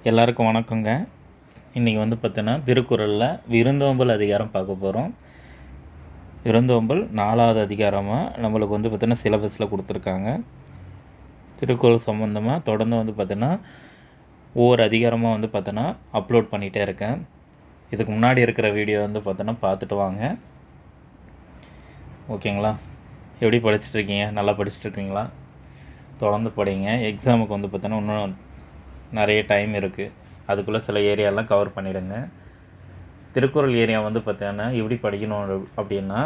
எல்லாருக்கும் வணக்கங்க. இன்றைக்கி வந்து பார்த்தீங்கன்னா திருக்குறளில் விருந்தோம்பல் அதிகாரம் பார்க்க போகிறோம். விருந்தோம்பல் 4வது அதிகாரமாக நம்மளுக்கு வந்து பார்த்தீங்கன்னா சிலபஸில் கொடுத்துருக்காங்க. திருக்குறள் சம்மந்தமாக தொடர்ந்து வந்து பார்த்தீங்கன்னா ஒவ்வொரு அதிகாரமாக வந்து பார்த்தோன்னா அப்லோட் பண்ணிகிட்டே இருக்கேன். இதுக்கு முன்னாடி இருக்கிற வீடியோ வந்து பார்த்தோன்னா பார்த்துட்டு வாங்க. ஓகேங்களா? எப்படி படிச்சுட்ருக்கீங்க? நல்லா படிச்சுட்ருக்கீங்களா? தொடர்ந்து படிங்க. எக்ஸாமுக்கு வந்து பார்த்தோன்னா இன்னும் நிறைய டைம் இருக்குது. அதுக்குள்ளே சில ஏரியாலாம் கவர் பண்ணிவிடுங்க. திருக்குறள் ஏரியா வந்து பார்த்தீங்கன்னா எப்படி படிக்கணும் அப்படின்னா,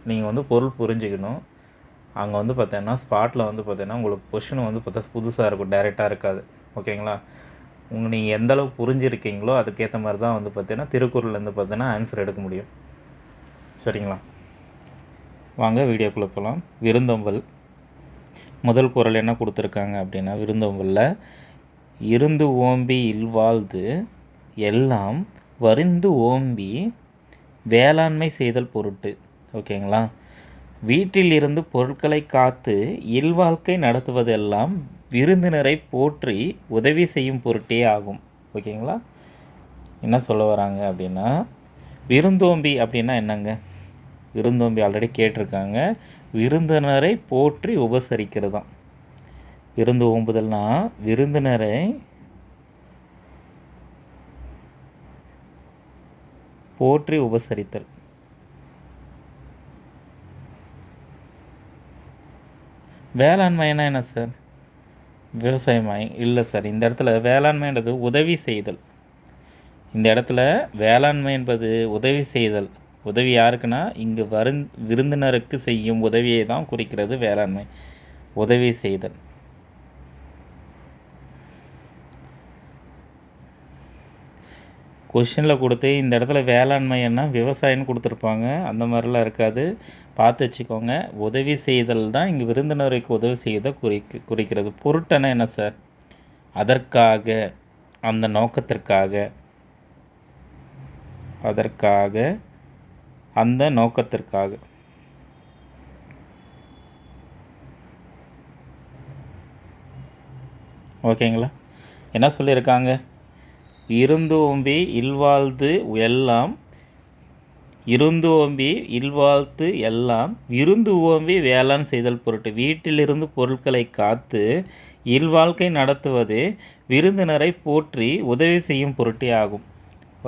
நீங்கள் வந்து பொருள் புரிஞ்சுக்கணும். அங்கே வந்து பார்த்தீங்கன்னா ஸ்பாட்டில் வந்து பார்த்தீங்கன்னா உங்களுக்கு கொஷின் வந்து பார்த்தா புதுசாக இருக்கும், டைரெக்டாக இருக்காது. ஓகேங்களா? நீங்கள் எந்த அளவுக்கு புரிஞ்சிருக்கீங்களோ அதுக்கேற்ற மாதிரி தான் வந்து பார்த்தீங்கன்னா திருக்குறள்லேருந்து பார்த்தீங்கன்னா ஆன்சர் எடுக்க முடியும். சரிங்களா? வாங்க வீடியோக்குள்ளே போகலாம். விருந்தோம்பல் முதல் குறள் என்ன கொடுத்துருக்காங்க அப்படின்னா, விருந்தோம்பலில் இருந்து ஓம்பி இல்வாழ்ந்து எல்லாம் வருந்து ஓம்பி வேளாண்மை செய்தல் பொருட்டு. ஓகேங்களா? வீட்டில் இருந்து பொருட்களை காத்து இல்வாழ்க்கை நடத்துவதெல்லாம் விருந்தினரை போற்றி உதவி செய்யும் பொருட்டே ஆகும். ஓகேங்களா? என்ன சொல்ல வராங்க அப்படின்னா, விருந்தோம்பி அப்படின்னா என்னங்க? விருந்தோம்பி ஆல்ரெடி கேட்டிருக்காங்க. விருந்தினரை போற்றி உபசரிக்கிறது தான் விருந்து ஓம்புதல்னா. விருந்தினரை போற்றி உபசரித்தல். வேளாண்மைனா என்ன சார்? விவசாயமாய் இல்லை சார். இந்த இடத்துல வேளாண்மைன்றது உதவி செய்தல். இந்த இடத்துல வேளாண்மை என்பது உதவி செய்தல். உதவி யாருக்குன்னா இங்கு விருந்தினருக்கு செய்யும் உதவியை தான் குறிக்கிறது வேளாண்மை. உதவி செய்தல். கொஷினில் கொடுத்து இந்த இடத்துல வேளாண்மைன்னா விவசாயம்னு கொடுத்துருப்பாங்க. அந்த மாதிரிலாம் இருக்காது, பார்த்து வச்சுக்கோங்க. உதவி செய்தல் தான் இங்கே விருந்தினருக்கு உதவி செய்த குறிக்கிறது. பொருட்டன என்ன சார்? அதற்காக, அந்த நோக்கத்திற்காக, அதற்காக, அந்த நோக்கத்திற்காக. ஓகேங்களா? என்ன சொல்லியிருக்காங்க? இருந்தோம்பி இல்வாழ்த்து எல்லாம் இருந்து ஓம்பி இல்வாழ்த்து எல்லாம் விருந்து ஓம்பி வேளாண் செய்தல் பொருட்டு. வீட்டிலிருந்து பொருட்களை காத்து இல்வாழ்க்கை நடத்துவது விருந்தினரை போற்றி உதவி செய்யும் பொருட்டே ஆகும்.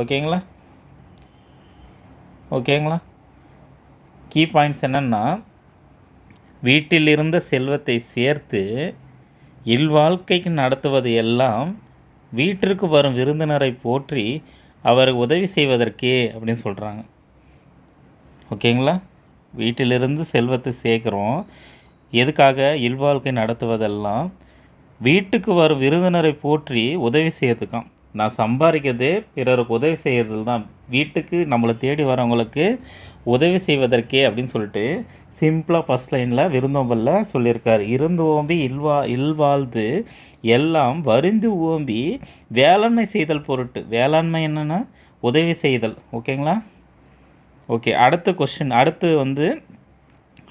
ஓகேங்களா? ஓகேங்களா? கீ பாயிண்ட்ஸ் என்னென்னா, வீட்டிலிருந்த செல்வத்தை சேர்த்து இல்வாழ்க்கைக்கு நடத்துவது எல்லாம் வீட்டிற்கு வரும் விருந்தினரை போற்றி அவர் உதவி செய்வதற்கே அப்படின்னு சொல்கிறாங்க. ஓகேங்களா? வீட்டிலிருந்து செல்வத்தை சேர்க்குறோம். எதுக்காக? இல்வாழ்க்கை நடத்துவதெல்லாம் வீட்டுக்கு வரும் விருந்தினரை போற்றி உதவி செய்யறதுக்கான். நான் சம்பாதிக்கிறது பிறருக்கு உதவி செய்கிறது தான். வீட்டுக்கு நம்மளை தேடி வரவங்களுக்கு உதவி செய்வதற்கே அப்படின்னு சொல்லிட்டு சிம்பிளாக ஃபஸ்ட் லைனில் விருந்தோம்பலில் சொல்லியிருக்காரு. இருந்து ஓம்பி இல்வாழ்ந்து எல்லாம் வருந்து ஓம்பி வேளாண்மை செய்தல் பொருட்டு. வேளாண்மை என்னென்னா உதவி செய்தல். ஓகேங்களா? ஓகே, அடுத்த கொஸ்டின்.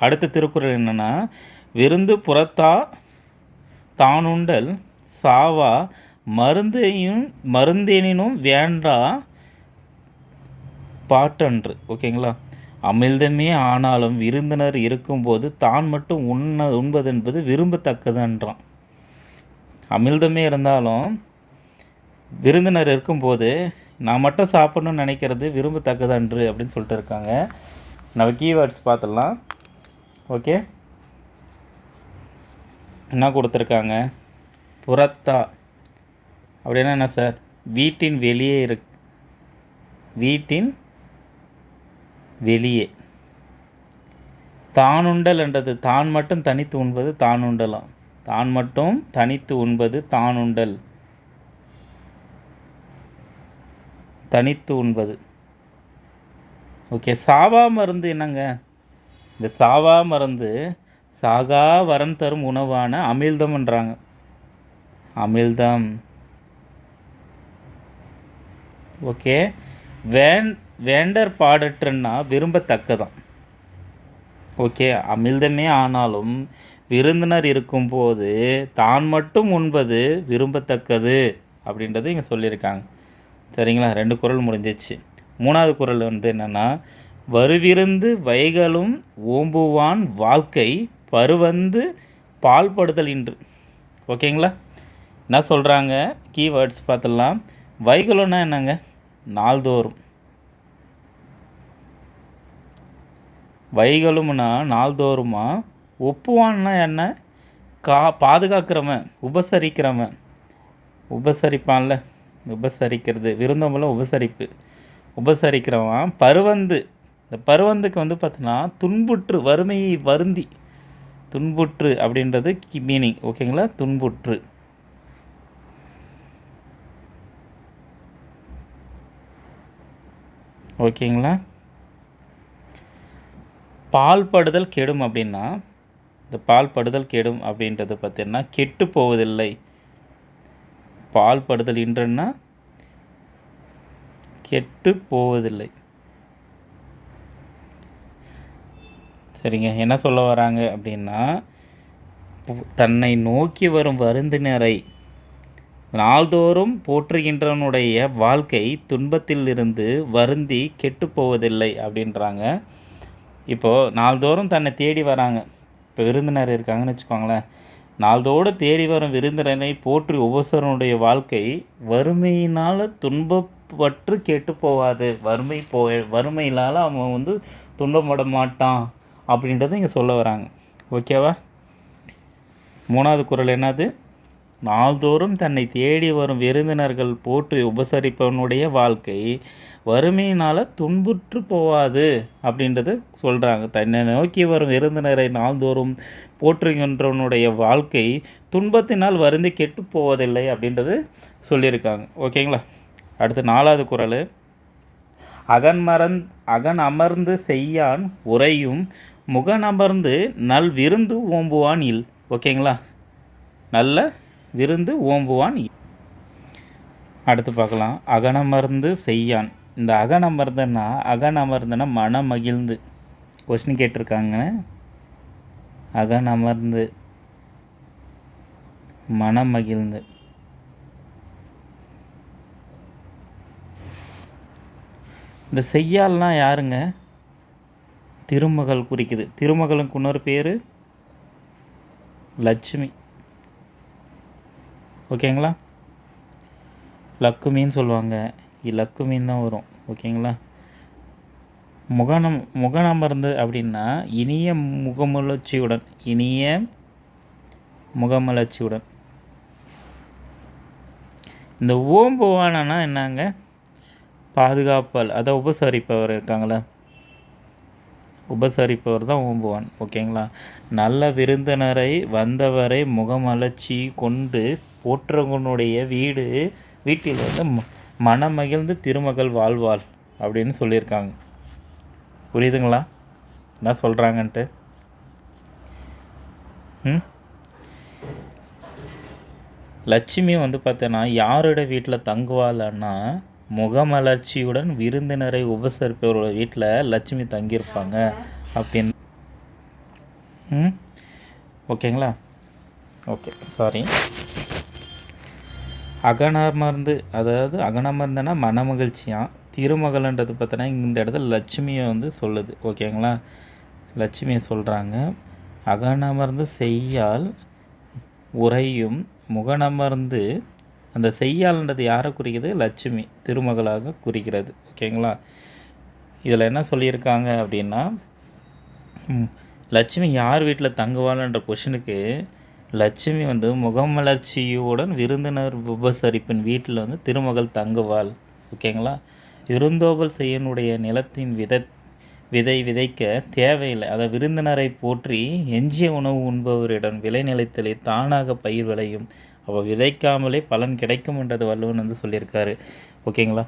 அடுத்த திருக்குறள் என்னென்னா, விருந்து புறத்தா தானுண்டல் சாவா மருந்தெனினும் வேண்டா பாட்டன்று. ஓகேங்களா? அமிழ்தமே ஆனாலும் விருந்தினர் இருக்கும்போது தான் மட்டும் உண்பது என்பது விரும்பத்தக்கதுன்றான். அமிழ்தமே இருந்தாலும் விருந்தினர் இருக்கும்போது நான் மட்டும் சாப்பிட்ணுன்னு நினைக்கிறது விரும்பத்தக்கதன்று அப்படின்னு சொல்லிட்டு இருக்காங்க. நம்ம கீவேர்ட்ஸ் பார்த்துடலாம். ஓகே, என்ன கொடுத்துருக்காங்க? புறத்தா அப்படின்னா என்ன சார்? வீட்டின் வெளியே வீட்டின் வெளியே. தானுண்டல் என்றது தான் மட்டும் தனித்து உண்பது தானுண்டலாம். தான் மட்டும் தனித்து உண்பது தானுண்டல். தனித்து உண்பது. ஓகே, சாவா மருந்து என்னங்க? இந்த சாவா மருந்து சாகா வரம் தரும் உணவான அமிழ்தம்ன்றாங்க. அமிழ்தம். ஓகே, வேண்டர் பாடற்றுன்னா விரும்பத்தக்கதான். ஓகே, அமிழ்தமே ஆனாலும் விருந்தினர் இருக்கும்போது தான் மட்டும் உண்பது விரும்பத்தக்கது அப்படின்றது இங்கே சொல்லியிருக்காங்க. சரிங்களா? 2 குறள் முடிஞ்சிச்சு. 3வது குறள் வந்து என்னென்னா, வருவிருந்து வைகளும் ஓம்புவான் வாழ்க்கை பருவந்து பால்படுதல் இன்று. ஓகேங்களா? என்ன சொல்கிறாங்க, கீவேர்ட்ஸ் பார்த்துடலாம். வைகளும்னா என்னங்க, நாள்தோறும். வைகளும்னா நாள்தோறுமா. ஒப்புவான்னா என்ன, பாதுகாக்கிறவன், உபசரிக்கிறவன். உபசரிப்பான்ல, உபசரிக்கிறது, விருந்தோம்பல உபசரிப்பு, உபசரிக்கிறவன். பருவந்து, இந்த பருவந்துக்கு வந்து பார்த்தோன்னா துன்புற்று, வறுமையை வருந்தி, துன்புற்று அப்படின்றது மீனிங். ஓகேங்களா? துன்புற்று. ஓகேங்களா? பால்படுதல் கெடும் அப்படின்னா, இந்த பால்படுதல் கெடும் அப்படின்றது பார்த்தீங்கன்னா கெட்டு போவதில்லை. பால்படுதல் இன்றுன்னா கெட்டு போவதில்லை. சரிங்க, என்ன சொல்ல வராங்க அப்படின்னா, தன்னை நோக்கி வரும் வருந்தினரை நாள்தோறும் போற்றுகின்றவனுடைய வாழ்க்கை துன்பத்திலிருந்து வருந்தி கெட்டு போவதில்லை அப்படின்றாங்க. இப்போது நாள்தோறும் தன்னை தேடி வராங்க. இப்போ விருந்தினர் இருக்காங்கன்னு வச்சுக்கோங்களேன். நாள்தோடு தேடி வரும் விருந்தினரை போற்றி உபசரனுடைய வாழ்க்கை வறுமையினால் துன்பப்பட்டு கெட்டு போவாது. வறுமையினால் அவன் வந்து துன்பப்பட மாட்டான் அப்படின்றத இங்கே சொல்ல வராங்க. ஓகேவா? 3வது குறள் என்னது, நாள்தோறும் தன்னை தேடி வரும் விருந்தினர்கள் போற்றி உபசரிப்பவனுடைய வாழ்க்கை வறுமையினால் துன்புற்று போவாது அப்படின்றத சொல்கிறாங்க. தன்னை நோக்கி வரும் விருந்தினரை நாள்தோறும் போற்றுகின்றவனுடைய வாழ்க்கை துன்பத்தினால் வருந்தி கெட்டு போவதில்லை அப்படின்றது சொல்லியிருக்காங்க. ஓகேங்களா? அடுத்து 4வது குறள், அகன் அமர்ந்து செய்யான் உரையும் முகனமர்ந்து நல் விருந்து ஓம்புவான் இல். ஓகேங்களா? நல்ல விருந்து ஓம்புவான். அடுத்து பார்க்கலாம், அகனமர்ந்து செய்யான். இந்த அகனமர்ந்துன்னா மனம் மகிழ்ந்து. கொஸ்டின் கேட்டிருக்காங்க. அகனமர்ந்து மனம் மகிழ்ந்து. இந்த செய்யால்னா யாருங்க, திருமகள் குறிக்குது. திருமகளுக்கு இன்னொரு பேர் லட்சுமி. ஓகேங்களா? லக்குமின்னு சொல்லுவாங்க, இலக்குமின்னு தான் வரும். ஓகேங்களா? முகனமர்ந்து அப்படின்னா இனிய முகமலர்ச்சியுடன், இனிய முகமலர்ச்சியுடன். இந்த ஓம்புவானா என்னங்க, பாதுகாப்பால், அதை உபசரிப்பவர் இருக்காங்களே, உபசரிப்பவர் தான் ஓம்புவான். ஓகேங்களா? நல்ல விருந்தினரை வந்தவரை முகமலர்ச்சி கொண்டு போற்றவனுடைய வீட்டில் வந்து மனமகிழ்ந்து திருமகள் வாழ்வாள் அப்படின்னு சொல்லியிருக்காங்க. புரியுதுங்களா என்ன சொல்கிறாங்கன்ட்டு? லட்சுமி வந்து பார்த்தோன்னா யாரோட வீட்டில் தங்குவாள்னா, முகமலர்ச்சியுடன் விருந்தினரை உபசரிப்பவரோட வீட்டில் லட்சுமி தங்கியிருப்பாங்க அப்படின்னு. ஓகேங்களா? Okay, sorry. அகனமர்ந்து, அதாவது அகனமர்ந்தனா மனமகிழ்ச்சியாக, திருமகள்ன்றது பார்த்தோன்னா இந்த இடத்துல லட்சுமியை வந்து சொல்லுது. ஓகேங்களா? லட்சுமியை சொல்கிறாங்க. அகனமர்ந்து செய்யால் உரையும் முகனமர்ந்து, அந்த செய்யால்ன்றது யாரை குறிக்கிறது, லட்சுமி திருமகளாக குறிக்கிறது. ஓகேங்களா? இதில் என்ன சொல்லியிருக்காங்க அப்படின்னா, லட்சுமி யார் வீட்டில் தங்குவாள்ன்ற கொஷினுக்கு லட்சுமி வந்து முகமலர்ச்சியுடன் விருந்தினர் உபசரிப்பின் வீட்டில் வந்து திருமகள் தங்குவாள். ஓகேங்களா? விருந்தோம்பல் செய்யனுடைய நிலத்தின் விதை விதைக்க தேவையில்லை. அதை விருந்தினரை போற்றி எஞ்சிய உணவு உண்பவரிடம் விளை நிலைத்தலே தானாக பயிர் விளையும். அவள் விதைக்காமலே பலன் கிடைக்கும்ன்றது வள்ளுவன் வந்து சொல்லியிருக்காரு. ஓகேங்களா?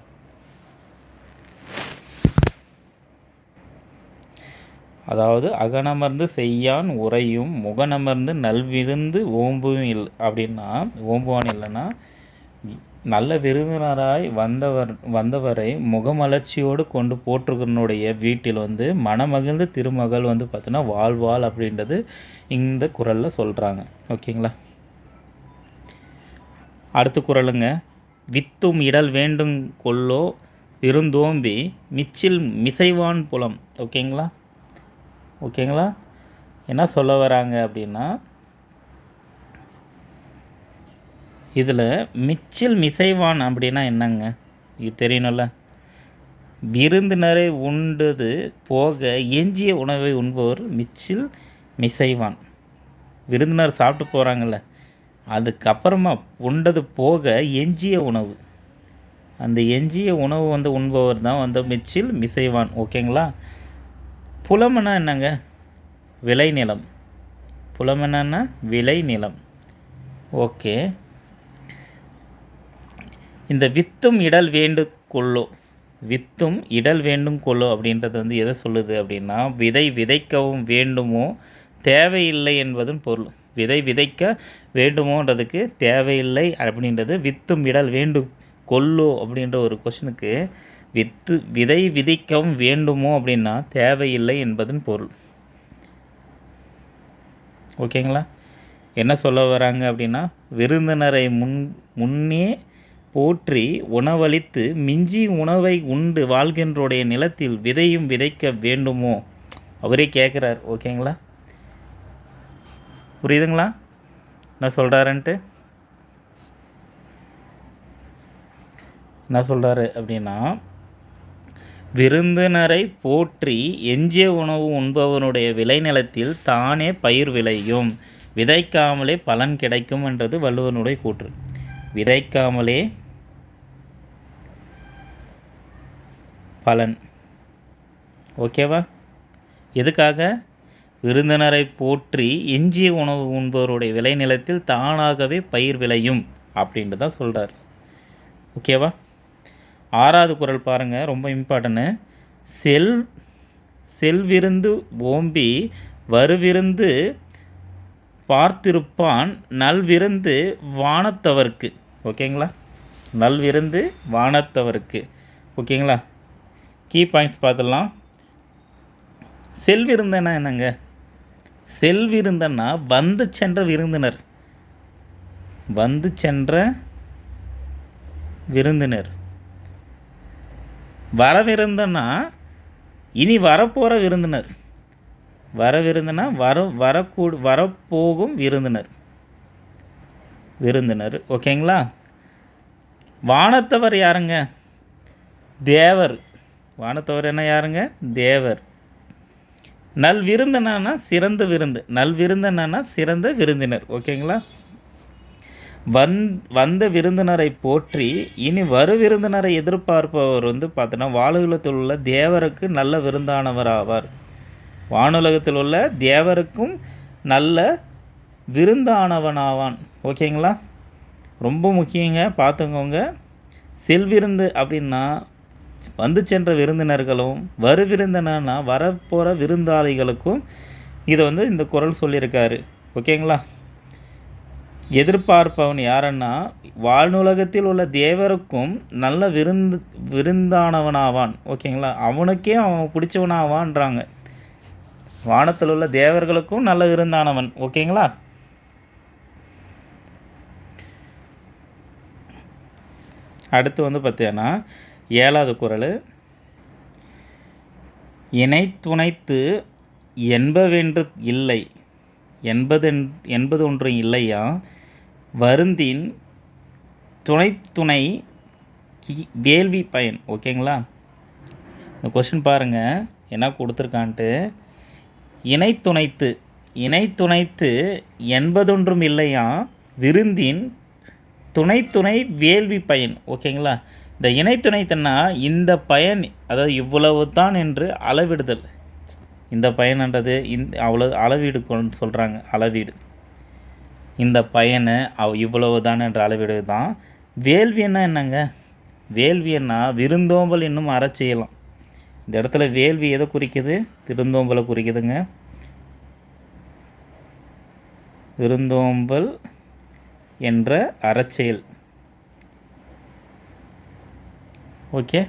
அதாவது அகனமர்ந்து செய்யான் உரையும் முகனமர்ந்து நல்விருந்து ஓம்பும் அப்படின்னா, ஓம்புவான் இல்லைன்னா நல்ல விருந்தினராய் வந்தவரை முகமலர்ச்சியோடு கொண்டு போற்றுகிறனுடைய வீட்டில் வந்து மனமகிழ்ந்து திருமகள் வந்து பார்த்தீங்கன்னா வாழ்வாள் அப்படின்றது இந்த குறளில் சொல்கிறாங்க. ஓகேங்களா? அடுத்த குறளுங்க, வித்தும் இடல் வேண்டும் கொல்லோ விருந்தோம்பி மிச்சில் மிசைவான் புலம். ஓகேங்களா? ஓகேங்களா? என்ன சொல்ல வராங்க அப்படின்னா, இதில் மிச்சில் மிசைவான் அப்படின்னா என்னங்க? இது தெரியணும்ல. விருந்தினரை உண்டது போக எஞ்சிய உணவை உண்பவர் மிச்சில் மிசைவான். விருந்தினர் சாப்பிட்டு போகிறாங்கல்ல, அதுக்கப்புறமா உண்டது போக எஞ்சிய உணவு, அந்த எஞ்சிய உணவு வந்து உண்பவர் தான் வந்து மிச்சில் மிசைவான். ஓகேங்களா? புலம்னா என்னங்க? விளைநிலம். புலம் என்னன்னா விளைநிலம். ஓகே. இந்த வித்தும் இடல் வேண்டு கொள்ளோ, வித்தும் இடல் வேண்டும் கொள்ளோ அப்படின்றது வந்து எதை சொல்லுது அப்படின்னா, விதை விதைக்கவும் வேண்டுமோ தேவையில்லை என்பதும் பொருள். விதை விதைக்க வேண்டுமோன்றதுக்கு தேவையில்லை அப்படின்றது வித்தும் இடல் வேண்டும் கொள்ளோ அப்படின்ற ஒரு கொஷனுக்கு விதை விதைக்கவும் வேண்டுமோ அப்படின்னா தேவையில்லை என்பதன் பொருள். ஓகேங்களா? என்ன சொல்ல வராங்க அப்படின்னா, விருந்தினரை முன்னே போற்றி உணவளித்து மிஞ்சி உணவை உண்டு வாழ்கின்றோடைய நிலத்தில் விதையும் விதைக்க வேண்டுமோ அவரே கேட்குறார். ஓகேங்களா? புரியுதுங்களா என்ன சொல்கிறாருன்ட்டு? என்ன சொல்கிறாரு அப்படின்னா, விருந்தினரை போற்றி எஞ்சிய உணவு உண்பவனுடைய விளைநிலத்தில் தானே பயிர் விளையும், விதைக்காமலே பலன் கிடைக்கும் என்றது வள்ளுவனுடைய கூற்று. விதைக்காமலே பலன். ஓகேவா? எதுக்காக? விருந்தினரை போற்றி எஞ்சிய உணவு உண்பவருடைய விளைநிலத்தில் தானாகவே பயிர் விளையும் அப்படின்ட்டு தான் சொல்கிறார். ஓகேவா? 6வது குறள் பாருங்கள், ரொம்ப இம்பார்ட்டன்னு. செல்விருந்து ஓம்பி வருவிருந்து பார்த்திருப்பான் நல்விருந்து வானத்தவர்க்கு. ஓகேங்களா? நல்விருந்து வானத்தவர்க்கு. ஓகேங்களா? கீ பாயிண்ட்ஸ் பார்த்துடலாம். செல்விருந்தனா என்னங்க? செல்விருந்தன்னா வந்து சென்ற விருந்தினர். வந்து சென்ற விருந்தினர். வரவிருந்தனா இனி வரப்போகிற விருந்தினர். வரவிருந்தனா வரப்போகும் விருந்தினர். விருந்தினர். ஓகேங்களா? வானத்தவர் யாருங்க? தேவர். வானத்தவர் என்ன யாருங்க? தேவர். நல்விருந்தனா சிறந்த விருந்து. நல்விருந்தனா சிறந்த விருந்தினர். ஓகேங்களா? வந்த விருந்தினரை போற்றி இனி வரு விருந்தினரை எதிர்பார்ப்பவர் வந்து பார்த்தோன்னா வானுலகத்தில் உள்ள தேவருக்கு நல்ல விருந்தானவர் ஆவார். வானுலகத்தில் உள்ள தேவருக்கும் நல்ல விருந்தானவனாவான். ஓகேங்களா? ரொம்ப முக்கியங்க, பார்த்துக்கோங்க. செல்விருந்து அப்படின்னா வந்து சென்ற விருந்தினர்களும், வரு விருந்தினா வரப்போகிற விருந்தாளிகளுக்கும் இதை வந்து இந்த குறள் சொல்லியிருக்காரு. ஓகேங்களா? எதிர்பார்ப்பவன் யாருன்னா வானுலகத்தில் உள்ள தேவருக்கும் நல்ல விருந்தானவனாவான். ஓகேங்களா? அவனுக்கே அவன் பிடிச்சவனாவான்றாங்க. வானத்தில் உள்ள தேவர்களுக்கும் நல்ல விருந்தானவன். ஓகேங்களா? அடுத்து வந்து பார்த்தீங்கன்னா 7வது குறள். இணை துணைத்து என்பவென்று இல்லை, என்பது ஒன்றும் இல்லையா, வருந்தின் துணை வேள்வி பயன். ஓகேங்களா? இந்த கொஷின் பாருங்கள் என்ன கொடுத்துருக்கான்ட்டு. இணை துணைத்து என்பதொன்றும் இல்லையா, விருந்தின் துணை வேள்வி பயன். ஓகேங்களா? இந்த இணைத்துணைத்தன்னா இந்த பயன், அதாவது இவ்வளவு தான் என்று அளவிடுதல். இந்த பயன்ன்றது அவ்வளோ அளவீடு சொல்கிறாங்க. அளவீடு. இந்த பயனை இவ்வளவு தான் என்ற அளவீடு தான். வேள்வின்னா என்னங்க? வேள்வின்னா விருந்தோம்பல் இன்னும் அறச்செயலாம். இந்த இடத்துல வேள்வி எதை குறிக்குது? விருந்தோம்பலை குறிக்குதுங்க. விருந்தோம்பல் என்ற அறச்செயல். ஓகே.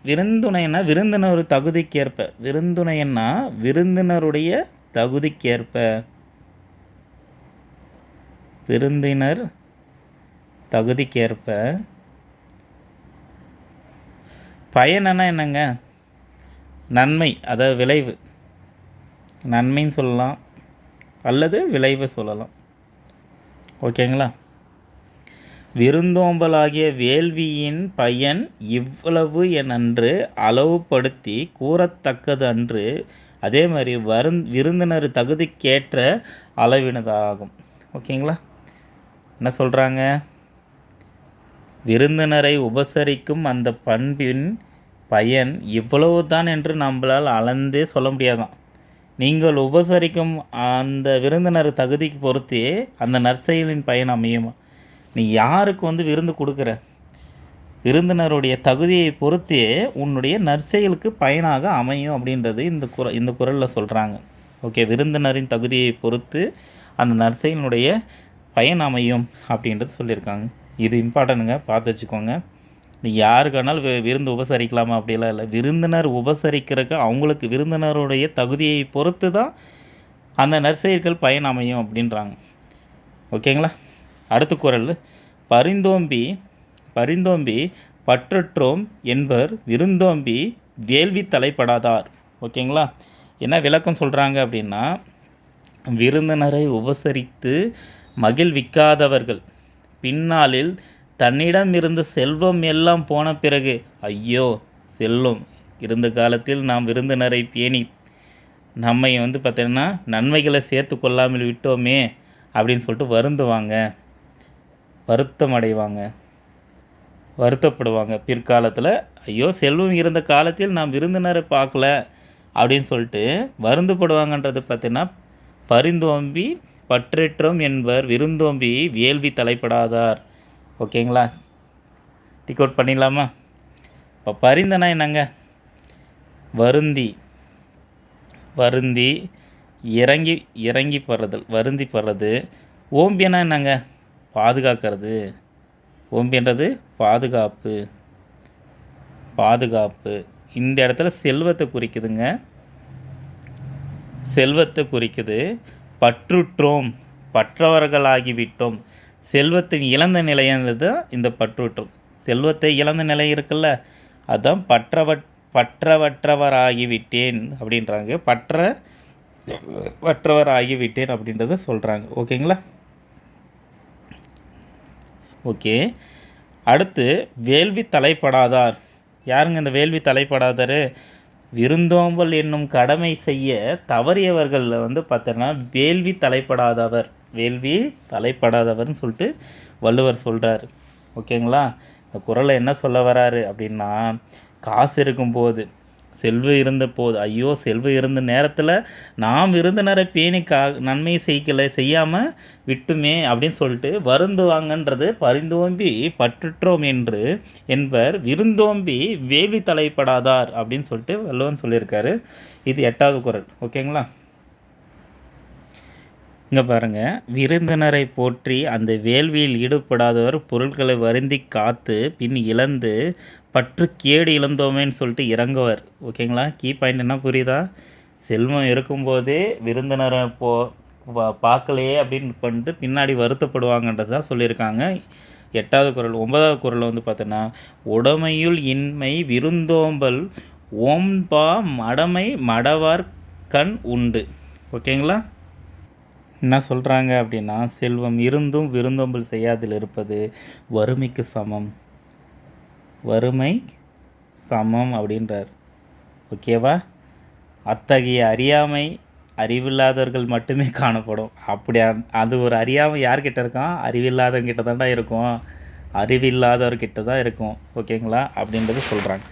விருந்துணைன்னா விருந்தினர் தகுதிக்கேற்ப. விருந்துணைன்னா விருந்தினருடைய தகுதிக்கேற்ப. விருந்தினர் தகுதிக்கேற்ப பயனா என்னங்க? நன்மை, அதாவது விளைவு. நன்மைன்னு சொல்லலாம் அல்லது விளைவு சொல்லலாம். ஓகேங்களா? விருந்தோம்பலாகிய வேள்வியின் பயன் இவ்வளவு என்று அளவுபடுத்தி கூறத்தக்கது அன்று. அதே மாதிரி விருந்தினர் தகுதிக்கேற்ற அளவினதாகும். ஓகேங்களா? என்ன சொல்கிறாங்க? விருந்தினரை உபசரிக்கும் அந்த பண்பின் பயன் இவ்வளவு தான் என்று நம்மளால் அளந்தே சொல்ல முடியாதான். நீங்கள் உபசரிக்கும் அந்த விருந்தினர் தகுதிக்கு பொறுத்தே அந்த நற்செயலின் பயன் அமையுமா? நீ யாருக்கு விருந்து கொடுக்குற, விருந்தினருடைய தகுதியை பொறுத்தே உன்னுடைய நற்செயலுக்கு பயனாக அமையும் அப்படின்றது இந்த குறளில் சொல்கிறாங்க. ஓகே, விருந்தினரின் தகுதியை பொறுத்து அந்த நற்செயலினுடைய பயன் அமையும் அப்படின்றது சொல்லியிருக்காங்க. இது இம்பார்ட்டனுங்க, பார்த்து வச்சுக்கோங்க. நீ யாருக்கானாலும் விருந்து உபசரிக்கலாமா அப்படிலாம் இல்லை. விருந்தினர் உபசரிக்கிறதுக்கு அவங்களுக்கு விருந்தினருடைய தகுதியை பொறுத்து தான் அந்த நற்செயல்கள் பயன் அமையும் அப்படின்றாங்க. ஓகேங்களா? அடுத்த குறள், பரிந்தோம்பி பற்றற்றோம் என்பர் விருந்தோம்பி வேள்வி தலைப்படாதார். ஓகேங்களா? என்ன விளக்கம் சொல்கிறாங்க அப்படின்னா, விருந்தினரை உபசரித்து மகிழ்விக்காதவர்கள் பின்னாளில் தன்னிடம் இருந்து செல்வம் எல்லாம் போன பிறகு, ஐயோ செல்வம் இருந்த காலத்தில் நாம் விருந்தினரை பேணி நம்மை பார்த்திங்கன்னா நன்மைகளை சேர்த்து கொள்ளாமல் விட்டோமே அப்படின்னு சொல்லிட்டு வருந்துவாங்க, வருத்தம் அடைவாங்க, வருத்தப்படுவாங்க. பிற்காலத்தில் ஐயோ செல்வம் இருந்த காலத்தில் நாம் விருந்தினரை பார்க்கல அப்படின்னு சொல்லிட்டு வருந்துப்படுவாங்கன்றது பார்த்திங்கன்னா, பரிந்தோம்பி பற்றற்றோம் என்பர் விருந்தோம்பி வேள்வி தலைப்படாதார். ஓகேங்களா? டிக் அவுட் பண்ணிடலாமா? இப்போ பரிந்தனா என்னங்க? வருந்தி இறங்கி படுறதல், வருந்தி படுறது. ஓம்பியனா என்னங்க? பாதுகாக்கிறது. ஓம்பின்றது பாதுகாப்பு. இந்த இடத்துல செல்வத்தை குறிக்குதுங்க, செல்வத்தை குறிக்குது. பற்றுற்றோம், பற்றவர்களாகிவிட்டோம். செல்வத்தின் இழந்த நிலையானது இந்த பற்றுற்றோம். செல்வத்தை இழந்த நிலை இருக்குல்ல, அதுதான் பற்றவற்றவராகிவிட்டேன் அப்படின்றாங்க. பற்றவராகிவிட்டேன் அப்படின்றத சொல்கிறாங்க. ஓகேங்களா? ஓகே, அடுத்து வேள்வி தலைப்படாதார். யாருங்க இந்த வேள்வி தலைப்படாதார்? விருந்தோம்பல் என்னும் கடமை செய்ய தவறியவர்களில் பார்த்தோன்னா வேள்வி தலைப்படாதவர்னு சொல்லிட்டு வள்ளுவர் சொல்கிறார். ஓகேங்களா? இந்த குறளை என்ன சொல்ல வராரு அப்படின்னா, காசு இருக்கும்போது, செல்வம் இருந்த போது, ஐயோ செல்வம் இருந்த நேரத்தில் நாம் விருந்தினரை பேணி நன்மை செய்யாமல் விட்டுமே அப்படின்னு சொல்லிட்டு வருந்துவாங்கன்றது பரிந்தோம்பி பற்றுற்றோம் என்பர் விருந்தோம்பி வேள்வி தலைப்படாதார் அப்படின்னு சொல்லிட்டு வள்ளுவன் சொல்லியிருக்காரு. இது 8வது குறள். ஓகேங்களா? இங்கே பாருங்கள், விருந்தினரை போற்றி அந்த வேள்வியில் ஈடுபடாதவர் பொருட்களை வருந்தி காத்து பின் இழந்து பற்று கேடு இழந்தோமேன்னு சொல்லிட்டு இறங்குவர். ஓகேங்களா? கீ பாயிண்ட் என்ன புரியுதா? செல்வம் இருக்கும்போதே விருந்தினரை பார்க்கலையே அப்படின்னு பண்ணிட்டு பின்னாடி வருத்தப்படுவாங்கன்றது தான் சொல்லியிருக்காங்க. 8வது குறள். 9வது குறள் பார்த்தோன்னா, உடைமையுள் இன்மை விருந்தோம்பல் ஓம்பா மடமை மடவார் கண் உண்டு. ஓகேங்களா? என்ன சொல்கிறாங்க அப்படின்னா, செல்வம் இருந்தும் விருந்தோம்பல் செய்யாதில் இருப்பது வறுமைக்கு சமம் அப்படின்றார். ஓகேவா? அத்தகைய அறியாமை அறிவில்லாதவர்கள் மட்டுமே காணப்படும். அப்படி அது ஒரு அறியாமை யார்கிட்ட இருக்கான்? அறிவில்லாதவங்கிட்ட தான்டா இருக்கும், அறிவில்லாதவர்கிட்ட தான் இருக்கும். ஓகேங்களா? அப்படின்றது சொல்கிறாங்க.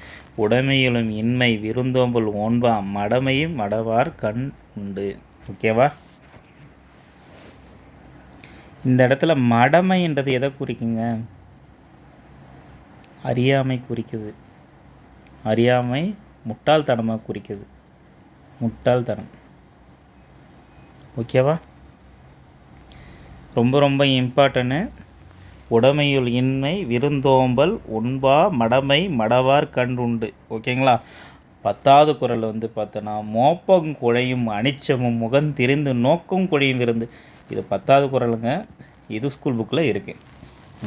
உடைமையிலும் இன்மை விருந்தோம்பல் ஓன்பா மடமையும் மடவார் கண் உண்டு. ஓகேவா? இந்த இடத்துல மடமைன்றது எதை குறிக்குங்க? அறியாமை குறிக்குது. அறியாமை முட்டாள்தனமாக குறிக்குது. முட்டாள்தனம். ஓகேவா? ரொம்ப இம்பார்ட்டன்னு. உடைமையுள் இன்மை விருந்தோம்பல் உண்பா மடமை மடவார் கண்டுண்டு. ஓகேங்களா? 10வது குறள் பார்த்தோன்னா, மோப்பம் குழையும் அனிச்சமும் முகந்திரிந்து நோக்கம் குழையும் விருந்து. இது 10வது குறளுங்க. இது ஸ்கூல் புக்கில் இருக்குது.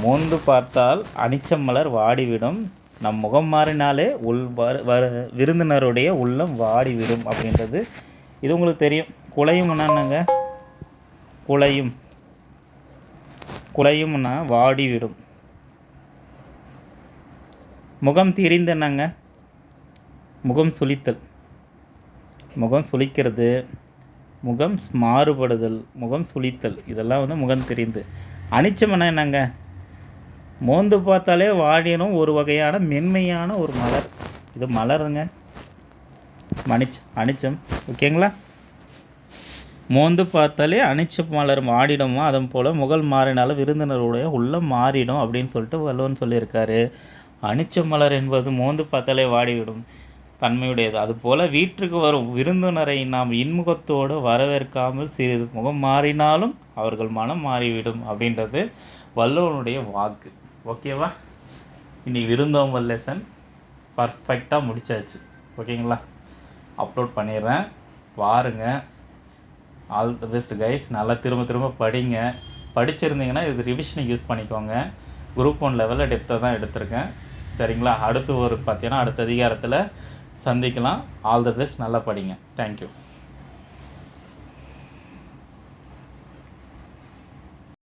மோந்து பார்த்தால் அனிச்ச மலர் வாடிவிடும், நம் முகம் மாறினாலே விருந்தினருடைய உள்ளம் வாடிவிடும் அப்படின்றது இது உங்களுக்கு தெரியும். குலையும் என்னங்க, குலையும்னா வாடிவிடும். முகம் திரிந்து என்னங்க, முகம் சுளித்தல், முகம் சுளிக்கிறது, முகம் மாறுபடுதல், முகம் சுளித்தல், இதெல்லாம் வந்து முகம் தெரிந்து. அனிச்சம்னா என்னங்க, மோந்து பார்த்தாலே வாடினும் ஒரு வகையான மென்மையான ஒரு மலர். இது மலருங்க, அனிச்சம். ஓகேங்களா? மோந்து பார்த்தாலே அனிச்ச மலர் வாடிடுமா, அதன் போல் முகல் மாறினாலும் விருந்தினருடைய உள்ளம் மாறிடும் அப்படின்னு சொல்லிட்டு வள்ளுவன் சொல்லியிருக்காரு. அனிச்ச மலர் என்பது மோந்து பார்த்தாலே வாடிவிடும் தன்மையுடையது. அதுபோல் வீட்டுக்கு வரும் விருந்தினரை நாம் இன்முகத்தோடு வரவேற்காமல் சிறிது முகம் மாறினாலும் அவர்கள் மனம் மாறிவிடும் அப்படின்றது வள்ளுவனுடைய வாக்கு. ஓகேவா? இன்றைக்கி விருந்தோம்பல் லெசன் பர்ஃபெக்டாக முடிச்சாச்சு. ஓகேங்களா? அப்லோட் பண்ணிடுறேன், பாருங்கள். All the best guys. நல்லா திரும்ப படிங்க. படிச்சிருந்தீங்கன்னா இது ரிவிஷனுக்கு யூஸ் பண்ணிக்கோங்க. குரூப் 1 லெவலில் டெப்த்தாக தான் எடுத்திருக்கேன். சரிங்களா? அடுத்த அதிகாரத்தில் சந்திக்கலாம். All the best. நல்லா படிங்க. தேங்க்யூ.